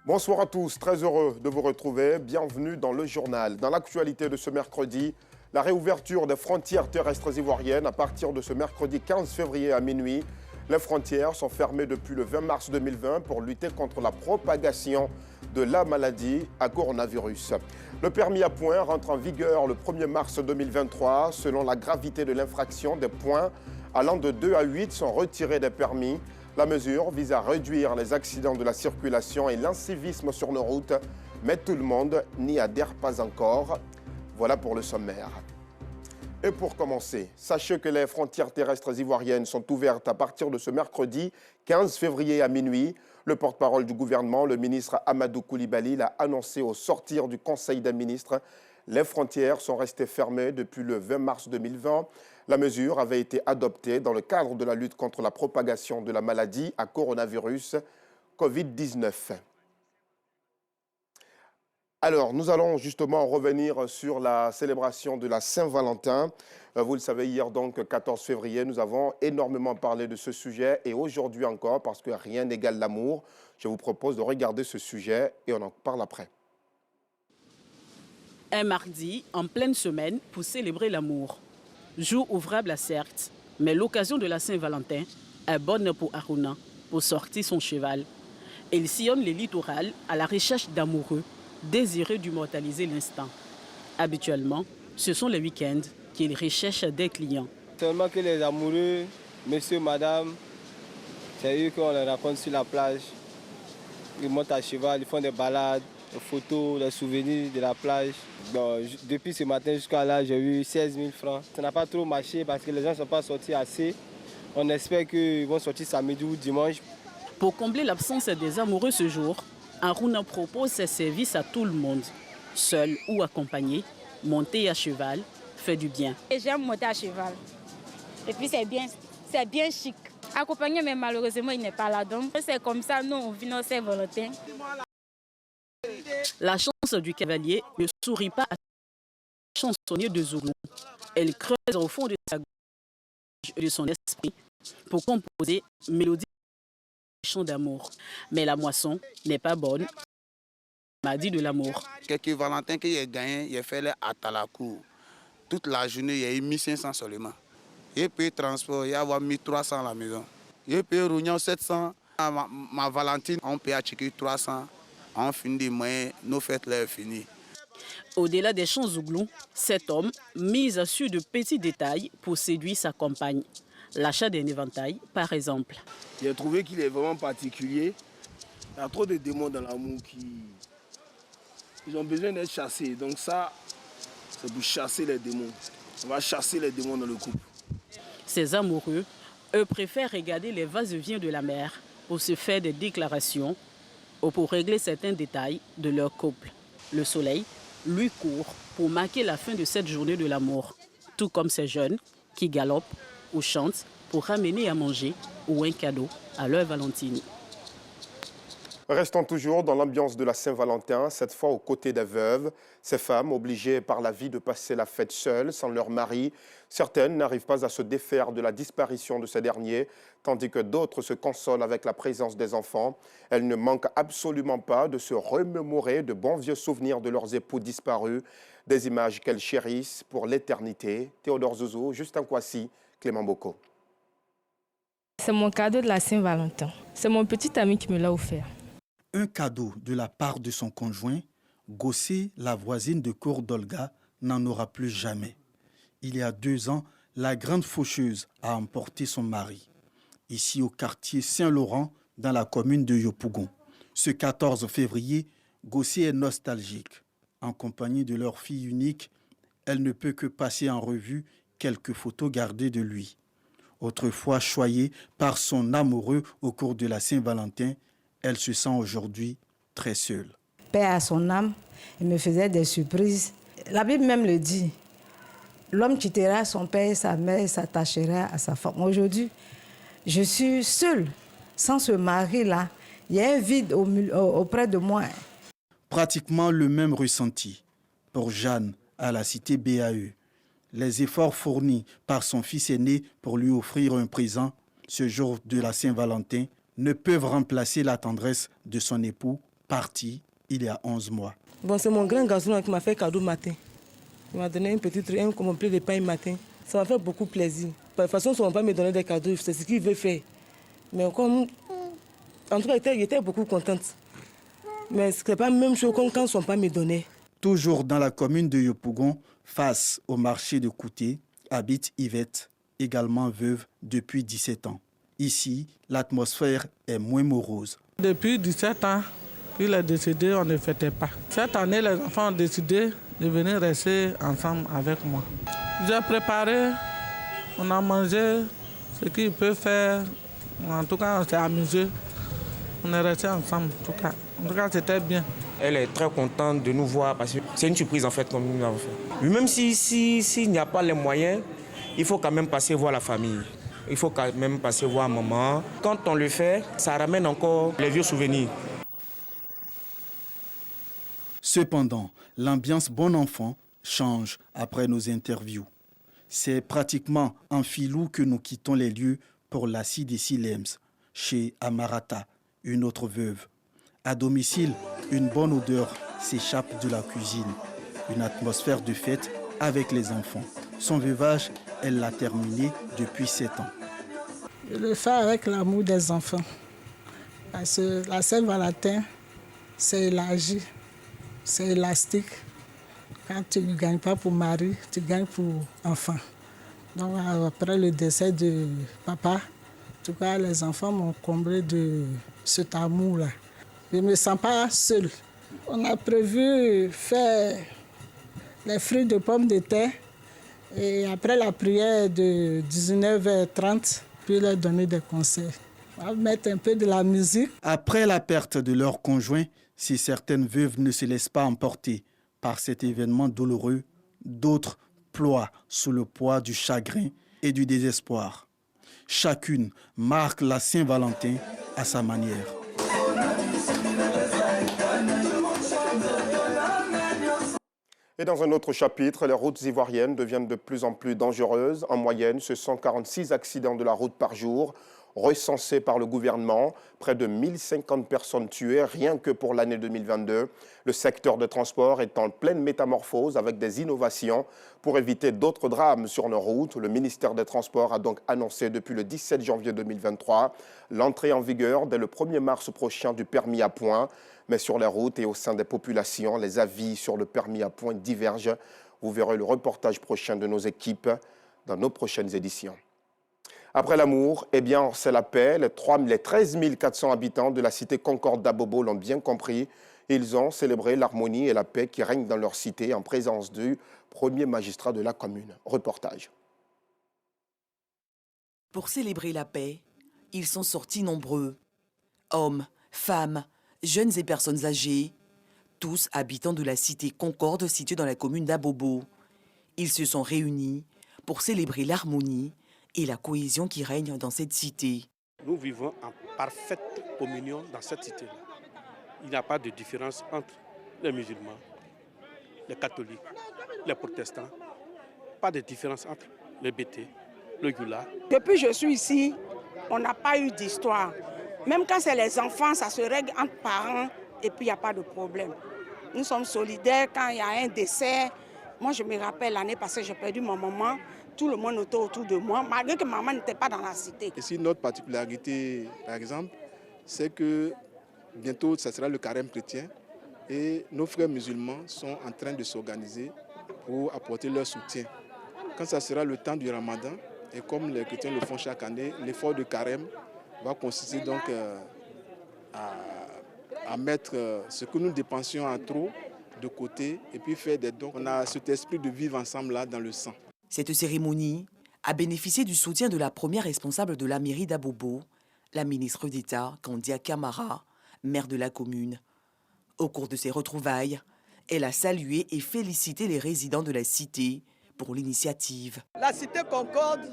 Bonsoir à tous, très heureux de vous retrouver. Bienvenue dans le journal. Dans l'actualité de ce mercredi, la réouverture des frontières terrestres ivoiriennes à partir de ce mercredi 15 février à minuit. Les frontières sont fermées depuis le 20 mars 2020 pour lutter contre la propagation de la maladie à coronavirus. Le permis à points rentre en vigueur le 1er mars 2023. Selon la gravité de l'infraction, des points allant de 2 à 8 sont retirés des permis. La mesure vise à réduire les accidents de la circulation et l'incivisme sur nos routes, mais tout le monde n'y adhère pas encore. Voilà pour le sommaire. Et pour commencer, sachez que les frontières terrestres ivoiriennes sont ouvertes à partir de ce mercredi 15 février à minuit. Le porte-parole du gouvernement, le ministre Amadou Koulibaly, l'a annoncé au sortir du Conseil des ministres. Les frontières sont restées fermées depuis le 20 mars 2020. La mesure avait été adoptée dans le cadre de la lutte contre la propagation de la maladie à coronavirus Covid-19. Alors, nous allons justement revenir sur la célébration de la Saint-Valentin. Vous le savez, hier, donc, 14 février, nous avons énormément parlé de ce sujet. Et aujourd'hui encore, parce que rien n'égale l'amour, je vous propose de regarder ce sujet et on en parle après. Un mardi, en pleine semaine, pour célébrer l'amour. Jour ouvrable à certes, mais l'occasion de la Saint-Valentin est bonne pour Aruna pour sortir son cheval. Il sillonne les littorales à la recherche d'amoureux, désireux d'immortaliser l'instant. Habituellement, ce sont les week-ends qu'il recherche des clients. Seulement que les amoureux, monsieur, madame, c'est eux qu'on les rencontre sur la plage. Ils montent à cheval, ils font des balades, des photos, des souvenirs de la plage. Bon, depuis ce matin jusqu'à là, j'ai eu 16 000 francs. Ça n'a pas trop marché parce que les gens ne sont pas sortis assez. On espère qu'ils vont sortir samedi ou dimanche. Pour combler l'absence des amoureux ce jour, Aruna propose ses services à tout le monde. Seul ou accompagné, monter à cheval fait du bien. J'aime monter à cheval. Et puis c'est bien chic. Accompagné, mais malheureusement, il n'est pas là. Donc c'est comme ça, nous, on vit nos Saint-Valentin. La chance du cavalier ne sourit pas à la chansonnier de Zoulou. Elle creuse au fond de sa gorge et de son esprit pour composer mélodie et chants d'amour. Mais la moisson n'est pas bonne. M'a dit de l'amour. Quelques Valentins que j'ai gagné, j'ai fait les Atalakou. Toute la journée, j'ai eu 1500 seulement. J'ai payé transport, j'ai avoir 1300 à la maison. J'ai payé Rougnon 700. Ma Valentine, on paye à Tchiki 300. On finit des moyens, nos fêtes là finies. Au-delà des chants zouglous, cet homme mise sur de petits détails pour séduire sa compagne. L'achat d'un éventail, par exemple. J'ai trouvé qu'il est vraiment particulier. Il y a trop de démons dans l'amour ils ont besoin d'être chassés. Donc ça, c'est pour chasser les démons. On va chasser les démons dans le couple. Ces amoureux, eux, préfèrent regarder les va-et-vient de la mer pour se faire des déclarations ou pour régler certains détails de leur couple. Le soleil, lui, court pour marquer la fin de cette journée de l'amour, tout comme ces jeunes qui galopent ou chantent pour ramener à manger ou un cadeau à leur Valentine. Restons toujours dans l'ambiance de la Saint-Valentin, cette fois aux côtés des veuves. Ces femmes, obligées par la vie de passer la fête seules, sans leur mari, certaines n'arrivent pas à se défaire de la disparition de ces derniers, tandis que d'autres se consolent avec la présence des enfants. Elles ne manquent absolument pas de se remémorer de bons vieux souvenirs de leurs époux disparus, des images qu'elles chérissent pour l'éternité. Théodore Zouzou, Justin Kouassi, Clément Boko. C'est mon cadeau de la Saint-Valentin. C'est mon petit ami qui me l'a offert. Un cadeau de la part de son conjoint, Gossé, la voisine de cour d'Olga, n'en aura plus jamais. Il y a 2 ans, la grande faucheuse a emporté son mari. Ici au quartier Saint-Laurent, dans la commune de Yopougon. Ce 14 février, Gossé est nostalgique. En compagnie de leur fille unique, elle ne peut que passer en revue quelques photos gardées de lui. Autrefois choyée par son amoureux au cours de la Saint-Valentin, elle se sent aujourd'hui très seule. Père à son âme, il me faisait des surprises. La Bible même le dit. L'homme quittera son père et sa mère et s'attachera à sa femme. Aujourd'hui, je suis seule. Sans ce mari-là, il y a un vide auprès de moi. Pratiquement le même ressenti pour Jeanne à la cité BAE. Les efforts fournis par son fils aîné pour lui offrir un présent ce jour de la Saint-Valentin ne peuvent remplacer la tendresse de son époux parti il y a 11 mois. Bon, c'est mon grand garçon qui m'a fait cadeau matin. Il m'a donné un complet de pain matin. Ça m'a fait beaucoup plaisir. De toute façon, on ne va pas me donner des cadeaux, c'est ce qu'il veut faire. Mais comme, en tout cas, j'étais beaucoup contente. Mais ce n'est pas la même chose comme quand son père me donnait. Toujours dans la commune de Yopougon, face au marché de Kouté, habite Yvette, également veuve depuis 17 ans. Ici, l'atmosphère est moins morose. Depuis 17 ans, il est décédé, on ne fêtait pas. Cette année, les enfants ont décidé de venir rester ensemble avec moi. J'ai préparé, on a mangé ce qu'ils peuvent faire. En tout cas, on s'est amusé. On est restés ensemble, en tout cas, c'était bien. Elle est très contente de nous voir parce que c'est une surprise en fait comme nous l'avons fait. Même s'il n'y a pas les moyens, il faut quand même passer voir la famille. Il faut quand même passer voir maman. Quand on le fait, ça ramène encore les vieux souvenirs. Cependant, l'ambiance bon enfant change après nos interviews. C'est pratiquement en filou que nous quittons les lieux pour la des Silems, chez Amarata, une autre veuve. À domicile, une bonne odeur s'échappe de la cuisine. Une atmosphère de fête avec les enfants. Son veuvage, elle l'a terminé depuis 7 ans. Je le fais avec l'amour des enfants. Parce que la Saint-Valentin, c'est élargi, c'est élastique. Quand tu ne gagnes pas pour mari, tu gagnes pour enfant. Donc après le décès de papa, en tout cas les enfants m'ont comblé de cet amour-là. Je ne me sens pas seule. On a prévu faire les fruits de pommes de terre et après la prière de 19h30, puis leur donner des conseils. On va mettre un peu de la musique. Après la perte de leur conjoint, si certaines veuves ne se laissent pas emporter par cet événement douloureux, d'autres ploient sous le poids du chagrin et du désespoir. Chacune marque la Saint-Valentin à sa manière. Et dans un autre chapitre, les routes ivoiriennes deviennent de plus en plus dangereuses. En moyenne, ce sont 46 accidents de la route par jour recensés par le gouvernement. Près de 1050 personnes tuées rien que pour l'année 2022. Le secteur des transports est en pleine métamorphose avec des innovations pour éviter d'autres drames sur nos routes. Le ministère des Transports a donc annoncé depuis le 17 janvier 2023 l'entrée en vigueur dès le 1er mars prochain du permis à points. Mais sur les routes et au sein des populations, les avis sur le permis à points divergent. Vous verrez le reportage prochain de nos équipes dans nos prochaines éditions. Après l'amour, eh bien, c'est la paix. Les 13 400 habitants de la cité Concorde d'Abobo l'ont bien compris. Ils ont célébré l'harmonie et la paix qui règnent dans leur cité en présence du premier magistrat de la commune. Reportage. Pour célébrer la paix, ils sont sortis nombreux. Hommes, femmes, jeunes et personnes âgées, tous habitants de la cité Concorde située dans la commune d'Abobo. Ils se sont réunis pour célébrer l'harmonie et la cohésion qui règne dans cette cité. Nous vivons en parfaite communion dans cette cité-là. Il n'y a pas de différence entre les musulmans, les catholiques, les protestants. Pas de différence entre les Bété, le Gula. Depuis que je suis ici, on n'a pas eu d'histoire. Même quand c'est les enfants, ça se règle entre parents et puis il n'y a pas de problème. Nous sommes solidaires quand il y a un décès. Moi, je me rappelle l'année passée, j'ai perdu ma maman. Tout le monde était autour de moi, malgré que maman n'était pas dans la cité. Ici, notre particularité, par exemple, c'est que bientôt, ça sera le carême chrétien et nos frères musulmans sont en train de s'organiser pour apporter leur soutien. Quand ça sera le temps du ramadan, et comme les chrétiens le font chaque année, l'effort de carême va consister donc à mettre ce que nous dépensions en trop de côté et puis faire des dons. On a cet esprit de vivre ensemble là dans le sang. Cette cérémonie a bénéficié du soutien de la première responsable de la mairie d'Abobo, la ministre d'État Kandia Camara, maire de la commune. Au cours de ces retrouvailles, elle a salué et félicité les résidents de la cité pour l'initiative. La cité Concorde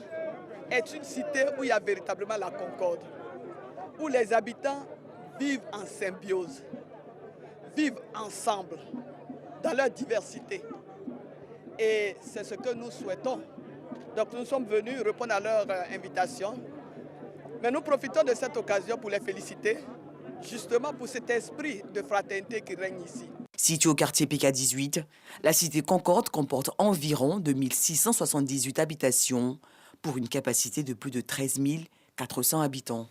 est une cité où il y a véritablement la concorde, où les habitants vivent en symbiose, vivent ensemble dans leur diversité. Et c'est ce que nous souhaitons. Donc nous sommes venus répondre à leur invitation. Mais nous profitons de cette occasion pour les féliciter justement pour cet esprit de fraternité qui règne ici. Située au quartier PK18, la cité Concorde comporte environ 2678 habitations pour une capacité de plus de 13 400 habitants.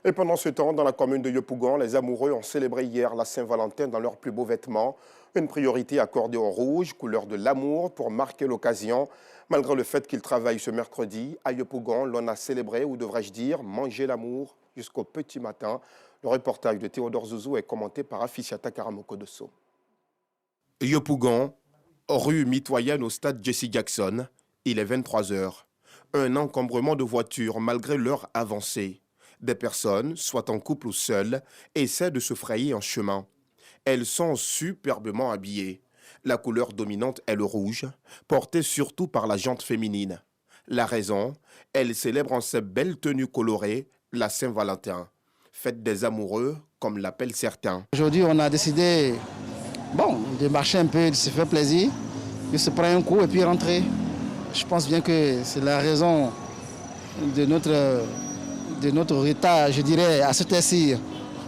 Et pendant ce temps, dans la commune de Yopougon, les amoureux ont célébré hier la Saint-Valentin dans leurs plus beaux vêtements. Une priorité accordée au rouge, couleur de l'amour, pour marquer l'occasion. Malgré le fait qu'ils travaillent ce mercredi, à Yopougon, l'on a célébré, ou devrais-je dire, mangé l'amour jusqu'au petit matin. Le reportage de Théodore Zouzou est commenté par Afishata Karamokodosso. Yopougon, rue mitoyenne au stade Jesse Jackson, il est 23 h. Un encombrement de voitures malgré l'heure avancée. Des personnes, soit en couple ou seules, essaient de se frayer un chemin. Elles sont superbement habillées. La couleur dominante est le rouge, porté surtout par la gente féminine. La raison, elles célèbrent en ces belles tenues colorées la Saint-Valentin. Fête des amoureux, comme l'appellent certains. Aujourd'hui, on a décidé de marcher un peu, de se faire plaisir, de se prendre un coup et puis rentrer. Je pense bien que c'est la raison de notre retard, je dirais, à cette heure-ci,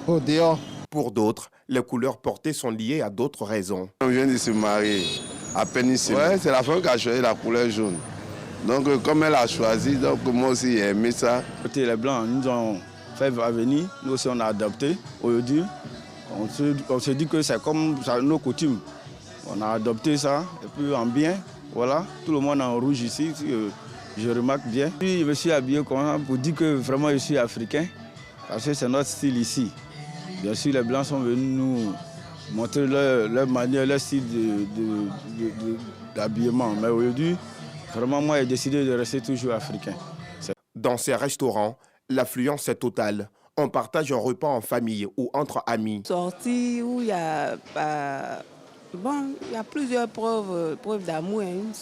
au dehors. Pour d'autres, les couleurs portées sont liées à d'autres raisons. On vient de se marier, à peine ici. Ouais, c'est la femme qui a choisi la couleur jaune. Donc, comme elle a choisi, donc moi aussi j'ai aimé ça. Les Blancs nous ont fait venir, nous aussi on a adopté. Aujourd'hui, on se dit que c'est comme nos coutumes. On a adopté ça, et puis en bien, voilà, tout le monde en rouge ici. Je remarque bien. Puis je me suis habillé comme ça pour dire que vraiment je suis africain, parce que c'est notre style ici. Bien sûr, les Blancs sont venus nous montrer leur manière, leur style d'habillement. Mais aujourd'hui, vraiment, moi, j'ai décidé de rester toujours africain. Dans ces restaurants, l'affluence est totale. On partage un repas en famille ou entre amis. Sortie où il y a... il y a plusieurs preuves d'amour. Une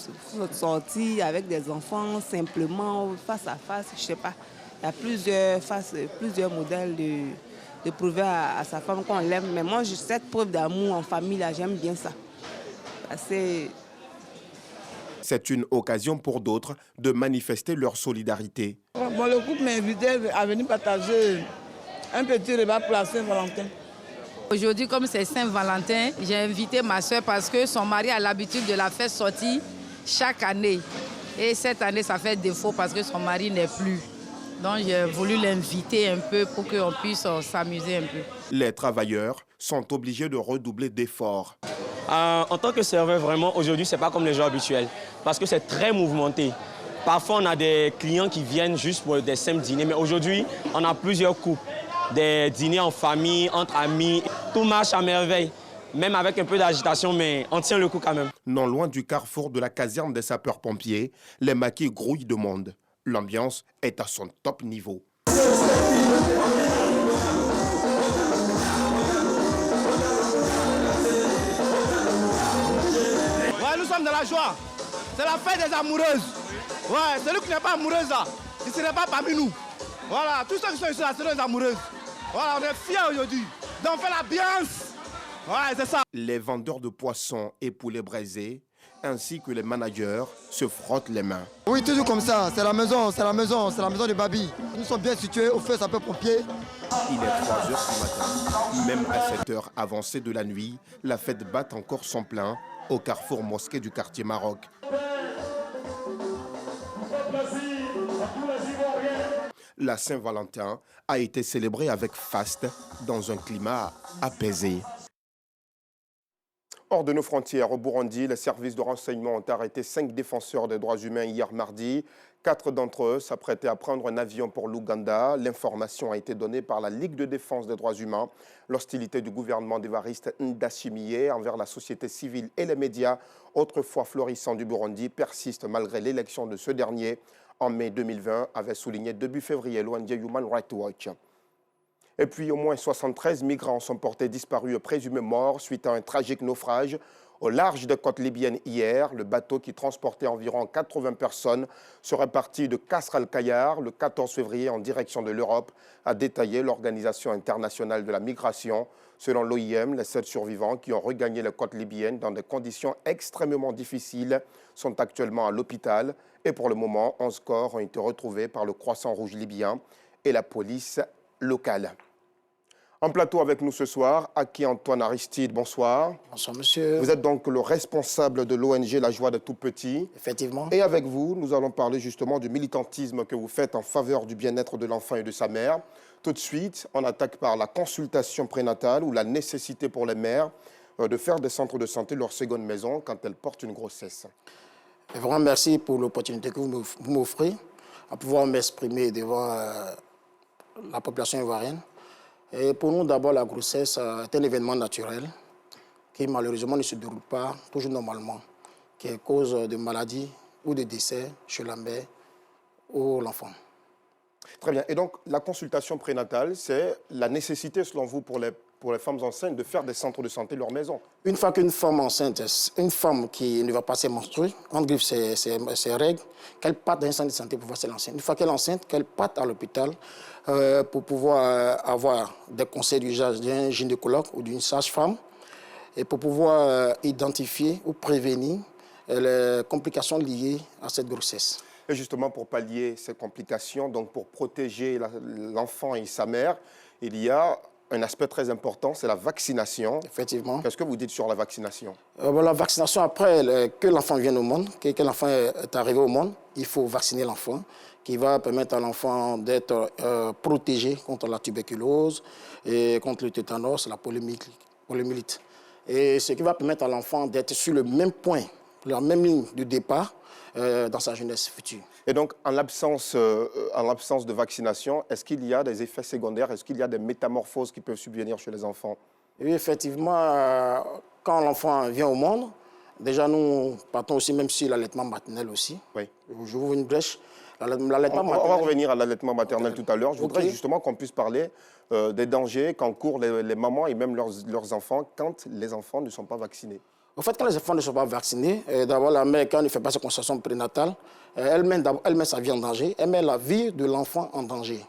sortie avec des enfants, simplement, face à face, je ne sais pas. Il y a plusieurs modèles de prouver à sa femme qu'on l'aime. Mais moi, cette preuve d'amour en famille, là, j'aime bien ça. C'est une occasion pour d'autres de manifester leur solidarité. Le couple m'a invité à venir partager un petit repas pour la Saint-Valentin. Aujourd'hui, comme c'est Saint-Valentin, j'ai invité ma soeur parce que son mari a l'habitude de la faire sortir chaque année. Et cette année, ça fait défaut parce que son mari n'est plus. Donc j'ai voulu l'inviter un peu pour qu'on puisse s'amuser un peu. Les travailleurs sont obligés de redoubler d'efforts. En tant que serveur, vraiment, aujourd'hui, ce n'est pas comme les jours habituels. Parce que c'est très mouvementé. Parfois, on a des clients qui viennent juste pour des simples dîners. Mais aujourd'hui, on a plusieurs couples. Des dîners en famille, entre amis. Tout marche à merveille. Même avec un peu d'agitation, mais on tient le coup quand même. Non loin du carrefour de la caserne des sapeurs-pompiers, les maquis grouillent de monde. L'ambiance est à son top niveau. Ouais, nous sommes dans la joie. C'est la fête des amoureuses. Ouais, celui qui n'est pas amoureuse là, il ne serait pas parmi nous. Voilà, tous ceux qui sont ici là, c'est des amoureuses. Voilà, on est fiers aujourd'hui. Donc on fait l'ambiance. Ouais, c'est ça. Les vendeurs de poissons et poulets braisés, ainsi que les managers, se frottent les mains. Oui, toujours comme ça. C'est la maison de Babi. Nous sommes bien situés au feu sapeurs-pompiers. Il est 3 h du matin. Même à cette heure avancée de la nuit, la fête bat encore son plein au carrefour mosquée du quartier Maroc. La Saint-Valentin a été célébrée avec faste dans un climat apaisé. Hors de nos frontières, au Burundi, les services de renseignement ont arrêté 5 défenseurs des droits humains hier mardi. 4 d'entre eux s'apprêtaient à prendre un avion pour l'Ouganda. L'information a été donnée par la Ligue de défense des droits humains. L'hostilité du gouvernement d'Évariste Ndayishimiye envers la société civile et les médias, autrefois florissants du Burundi, persiste malgré l'élection de ce dernier en mai 2020, avait souligné début février l'ONG Human Rights Watch. Et puis, au moins 73 migrants sont portés disparus, présumés morts suite à un tragique naufrage au large des côtes libyennes hier. Le bateau qui transportait environ 80 personnes serait parti de Kasr al-Kayar le 14 février en direction de l'Europe, a détaillé l'Organisation internationale de la migration. Selon l'OIM, les 7 survivants qui ont regagné les côtes libyennes dans des conditions extrêmement difficiles sont actuellement à l'hôpital. Et pour le moment, 11 corps ont été retrouvés par le Croissant Rouge libyen et la police locale. En plateau avec nous ce soir, Aki Antoine Aristide, bonsoir. Bonsoir monsieur. Vous êtes donc le responsable de l'ONG La Joie des Tout-Petits. Effectivement. Et avec vous, nous allons parler justement du militantisme que vous faites en faveur du bien-être de l'enfant et de sa mère. Tout de suite, on attaque par la consultation prénatale ou la nécessité pour les mères de faire des centres de santé leur seconde maison quand elles portent une grossesse. Vraiment merci pour l'opportunité que vous m'offrez à pouvoir m'exprimer devant la population ivoirienne. Et pour nous, d'abord, la grossesse est un événement naturel qui malheureusement ne se déroule pas toujours normalement, qui est cause de maladies ou de décès chez la mère ou l'enfant. Très bien. Et donc, la consultation prénatale, c'est la nécessité, selon vous, pour les femmes enceintes de faire des centres de santé leur maison. Une fois qu'une femme enceinte, une femme qui ne va pas se menstruer, engrive ses règles, qu'elle parte dans un centre de santé pour voir si elle est enceinte. Une fois qu'elle est enceinte, qu'elle parte à l'hôpital pour pouvoir avoir des conseils d'usage d'un gynécologue ou d'une sage-femme et pour pouvoir identifier ou prévenir les complications liées à cette grossesse. Et justement, pour pallier ces complications, donc pour protéger l'enfant et sa mère, il y a un aspect très important, c'est la vaccination. Effectivement. Qu'est-ce que vous dites sur la vaccination? La vaccination, après que l'enfant vienne au monde, que l'enfant est arrivé au monde, il faut vacciner l'enfant, qui va permettre à l'enfant d'être protégé contre la tuberculose, et contre le tétanos, la poliomyélite. Et ce qui va permettre à l'enfant d'être sur le même point, la même ligne de départ dans sa jeunesse future. Et donc, en l'absence de vaccination, est-ce qu'il y a des effets secondaires? Est-ce qu'il y a des métamorphoses qui peuvent subvenir chez les enfants? Oui, effectivement, quand l'enfant vient au monde, déjà nous partons aussi même sur l'allaitement maternel aussi. Oui. Je vous ouvre une brèche. On va revenir à l'allaitement maternel tout à l'heure. Je voudrais justement qu'on puisse parler des dangers qu'encourent les mamans et même leurs enfants quand les enfants ne sont pas vaccinés. En fait, quand les enfants ne sont pas vaccinés, d'abord la mère, quand elle ne fait pas sa consultation prénatale, elle met sa vie en danger, elle met la vie de l'enfant en danger.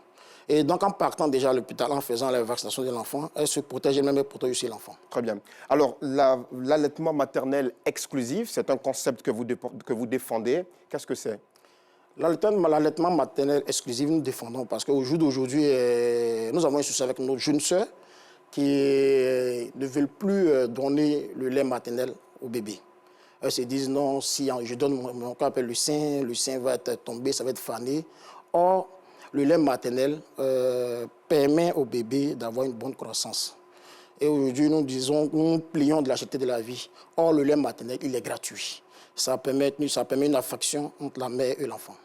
Et donc, en partant déjà à l'hôpital, en faisant la vaccination de l'enfant, elle se protège elle-même et protège aussi l'enfant. Très bien. Alors, l'allaitement maternel exclusif, c'est un concept que vous défendez. Qu'est-ce que c'est? L'allaitement maternel exclusif, nous défendons parce qu'au jour d'aujourd'hui, nous avons un souci avec nos jeunes sœurs qui ne veulent plus donner le lait maternel au bébé. Elles se disent non, si je donne mon corps le sein va être tombé, ça va être fané. Or, le lait maternel permet au bébé d'avoir une bonne croissance. Et aujourd'hui, nous plions de la cherté de la vie. Or, le lait maternel, il est gratuit. Ça permet une affection entre la mère et l'enfant.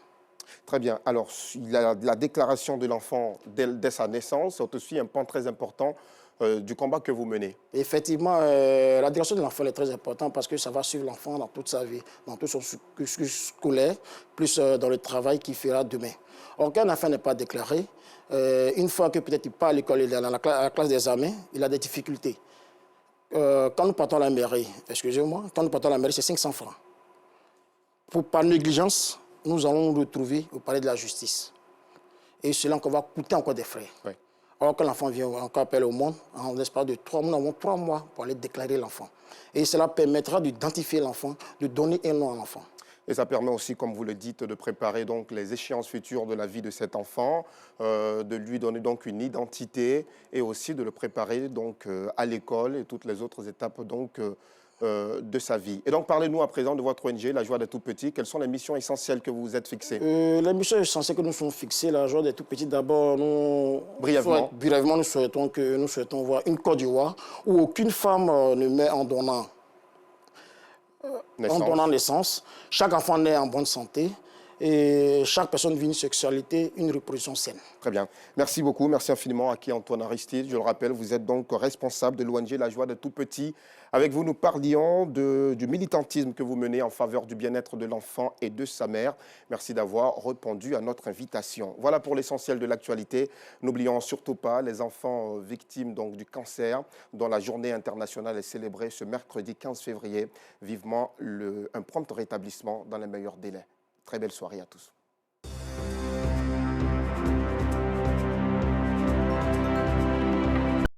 Très bien. Alors, la déclaration de l'enfant dès sa naissance, c'est aussi un point très important du combat que vous menez. Effectivement, la déclaration de l'enfant est très importante parce que ça va suivre l'enfant dans toute sa vie, dans tout son cursus scolaire, plus dans le travail qu'il fera demain. Or, quand un enfant n'est pas déclaré, une fois que peut-être il part à l'école, il est dans la classe d'examen, il a des difficultés. Quand nous partons à la mairie, quand nous partons à la mairie, c'est 500 francs. Par négligence, nous allons nous retrouver au palais de la justice. Et cela va coûter encore des frais. Oui. Or, quand l'enfant vient encore appelé au monde, en l'espace de 3 mois, nous avons 3 mois pour aller déclarer l'enfant. Et cela permettra d'identifier l'enfant, de donner un nom à l'enfant. Et ça permet aussi, comme vous le dites, de préparer donc les échéances futures de la vie de cet enfant, de lui donner donc une identité et aussi de le préparer donc à l'école et toutes les autres étapes donc de sa vie. Et donc, parlez-nous à présent de votre ONG, La Joie des Tout-Petits. Quelles sont les missions essentielles que vous vous êtes fixées? Les missions essentielles que nous sommes fixées, La Joie des Tout-Petits, d'abord, brièvement, nous souhaitons voir une Côte d'Ivoire où aucune femme ne meurt en donnant naissance. Chaque enfant naît en bonne santé et chaque personne vit une sexualité, une reproduction saine. Très bien. Merci beaucoup. Merci infiniment à Aki Antoine Aristide. Je le rappelle, vous êtes donc responsable de l'ONG La Joie des Tout-Petits. Avec vous, nous parlions du militantisme que vous menez en faveur du bien-être de l'enfant et de sa mère. Merci d'avoir répondu à notre invitation. Voilà pour l'essentiel de l'actualité. N'oublions surtout pas les enfants victimes donc, du cancer, dont la journée internationale est célébrée ce mercredi 15 février. Vivement un prompt rétablissement dans les meilleurs délais. Très belle soirée à tous.